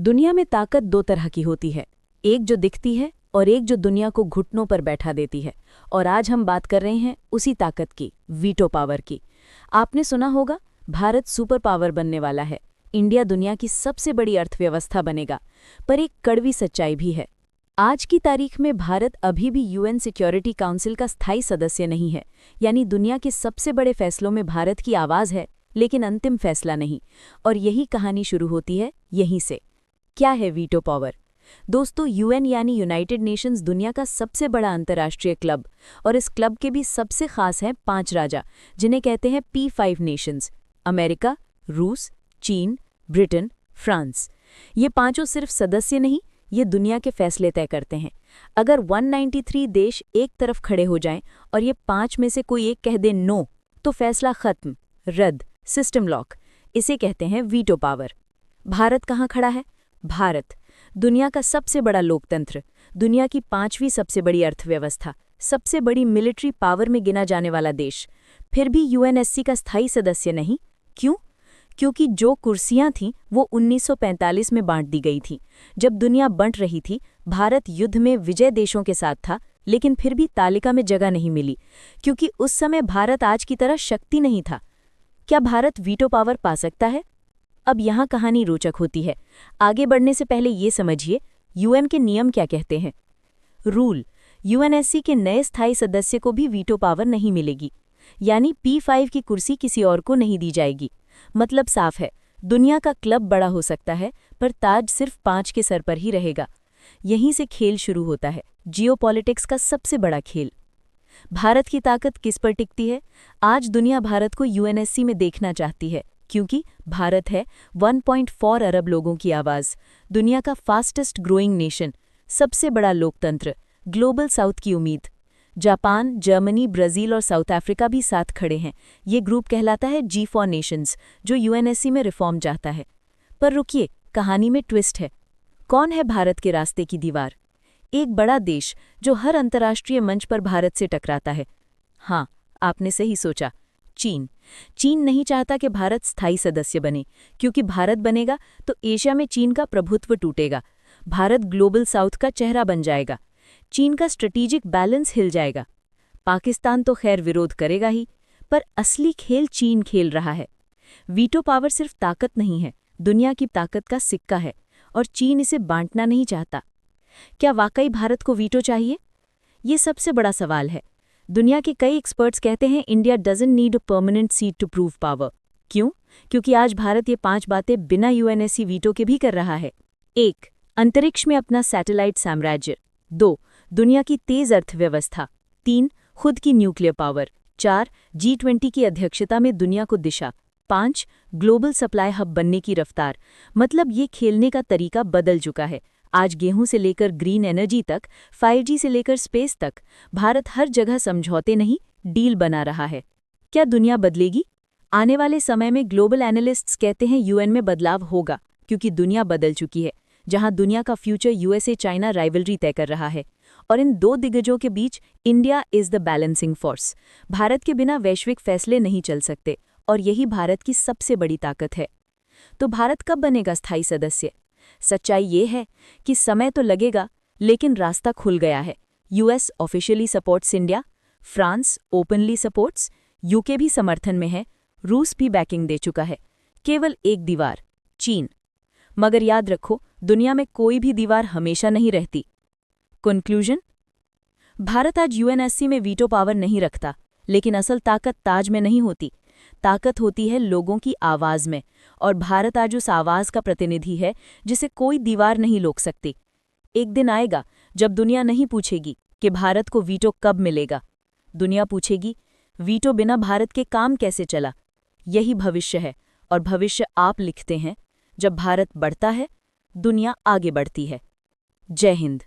दुनिया में ताकत दो तरह की होती है, एक जो दिखती है और एक जो दुनिया को घुटनों पर बैठा देती है। और आज हम बात कर रहे हैं उसी ताकत की, वीटो पावर की। आपने सुना होगा, भारत सुपर पावर बनने वाला है, इंडिया दुनिया की सबसे बड़ी अर्थव्यवस्था बनेगा। पर एक कड़वी सच्चाई भी है। आज की तारीख में भारत अभी भी यूएन सिक्योरिटी काउंसिल का स्थायी सदस्य नहीं है, यानी दुनिया के सबसे बड़े फैसलों में भारत की आवाज़ है, लेकिन अंतिम फैसला नहीं। और यही कहानी शुरू होती है यहीं से। क्या है वीटो पावर? दोस्तों, यूएन यानी यूनाइटेड नेशंस दुनिया का सबसे बड़ा अंतर्राष्ट्रीय क्लब, और इस क्लब के भी सबसे खास हैं 5 राजा, जिन्हें कहते हैं P5 नेशंस: अमेरिका, रूस, चीन, ब्रिटेन, फ्रांस। ये पांचों सिर्फ सदस्य नहीं, ये दुनिया के फैसले तय करते हैं। अगर 193 देश एक तरफ खड़े हो जाएं और ये 5 में से कोई एक कह दे नो, तो फैसला खत्म, रद्द, सिस्टम लॉक। इसे कहते हैं वीटो पावर। भारत कहाँ खड़ा है? भारत दुनिया का सबसे बड़ा लोकतंत्र, दुनिया की 5वीं सबसे बड़ी अर्थव्यवस्था, सबसे बड़ी मिलिट्री पावर में गिना जाने वाला देश, फिर भी यूएनएससी का स्थायी सदस्य नहीं। क्यों? क्योंकि जो कुर्सियां थीं वो 1945 में बांट दी गई थीं। जब दुनिया बंट रही थी, भारत युद्ध में विजय देशों के साथ था, लेकिन फिर भी तालिका में जगह नहीं मिली, क्योंकि उस समय भारत आज की तरह शक्ति नहीं था। क्या भारत वीटो पावर पा सकता है? अब यहाँ कहानी रोचक होती है। आगे बढ़ने से पहले ये समझिए, यूएन के नियम क्या कहते हैं। रूल: यूएनएससी के नए स्थायी सदस्य को भी वीटो पावर नहीं मिलेगी, यानी P5 की कुर्सी किसी और को नहीं दी जाएगी। मतलब साफ है, दुनिया का क्लब बड़ा हो सकता है, पर ताज सिर्फ 5 के सर पर ही रहेगा। यहीं से खेल शुरू होता है, जियोपॉलिटिक्स का सबसे बड़ा खेल। भारत की ताकत किस पर टिकती है? आज दुनिया भारत को यूएनएससी में देखना चाहती है, क्योंकि भारत है 1.4 अरब लोगों की आवाज़, दुनिया का फास्टेस्ट ग्रोइंग नेशन, सबसे बड़ा लोकतंत्र, ग्लोबल साउथ की उम्मीद। जापान, जर्मनी, ब्राज़ील और साउथ अफ्रीका भी साथ खड़े हैं। ये ग्रुप कहलाता है G4 नेशंस, जो यूएनएससी में रिफॉर्म चाहता है। पर रुकिए, कहानी में ट्विस्ट है। कौन है भारत के रास्ते की दीवार? एक बड़ा देश जो हर अंतर्राष्ट्रीय मंच पर भारत से टकराता है। हाँ, आपने सही सोचा, चीन। चीन नहीं चाहता कि भारत स्थायी सदस्य बने, क्योंकि भारत बनेगा तो एशिया में चीन का प्रभुत्व टूटेगा, भारत ग्लोबल साउथ का चेहरा बन जाएगा, चीन का स्ट्रेटेजिक बैलेंस हिल जाएगा। पाकिस्तान तो खैर विरोध करेगा ही, पर असली खेल चीन खेल रहा है। वीटो पावर सिर्फ ताकत नहीं है, दुनिया की ताकत का सिक्का है, और चीन इसे बांटना नहीं चाहता। क्या वाकई भारत को वीटो चाहिए? ये सबसे बड़ा सवाल है। दुनिया के कई एक्सपर्ट्स कहते हैं India doesn't need a permanent seat to prove power. क्यों? क्योंकि आज भारत ये 5 बातें बिना यूएनएससी वीटो के भी कर रहा है। 1. अंतरिक्ष में अपना सैटेलाइट साम्राज्य। 2. दुनिया की तेज अर्थव्यवस्था। 3. खुद की न्यूक्लियर पावर। 4. G20 की अध्यक्षता में दुनिया को दिशा। 5. ग्लोबल सप्लाई हब बनने की रफ्तार। मतलब ये खेलने का तरीका बदल चुका है। आज गेहूं से लेकर ग्रीन एनर्जी तक, 5G से लेकर स्पेस तक, भारत हर जगह समझौते नहीं, डील बना रहा है। क्या दुनिया बदलेगी? आने वाले समय में ग्लोबल एनालिस्ट्स कहते हैं यूएन में बदलाव होगा, क्योंकि दुनिया बदल चुकी है। जहां दुनिया का फ्यूचर यूएसए चाइना राइवलरी तय कर रहा है, और इन दो दिग्गजों के बीच India is the balancing force. Bharat के बिना वैश्विक फैसले नहीं चल सकते, और यही भारत की सबसे बड़ी ताकत है। तो भारत कब बनेगा स्थायी सदस्य? सच्चाई ये है कि समय तो लगेगा, लेकिन रास्ता खुल गया है। US officially supports India, France openly supports, UK भी समर्थन में है, रूस भी बैकिंग दे चुका है। केवल एक दीवार, चीन। मगर याद रखो, दुनिया में कोई भी दीवार हमेशा नहीं रहती। कंक्लूजन: भारत आज यूएनएससी में वीटो पावर नहीं रखता, लेकिन असल ताकत ताज में नहीं होती, ताकत होती है लोगों की आवाज़ में। और भारत आज उस आवाज़ का प्रतिनिधि है जिसे कोई दीवार नहीं रोक सकती। एक दिन आएगा जब दुनिया नहीं पूछेगी कि भारत को वीटो कब मिलेगा, दुनिया पूछेगी वीटो बिना भारत के काम कैसे चला। यही भविष्य है, और भविष्य आप लिखते हैं। जब भारत बढ़ता है, दुनिया आगे बढ़ती है। जय हिंद।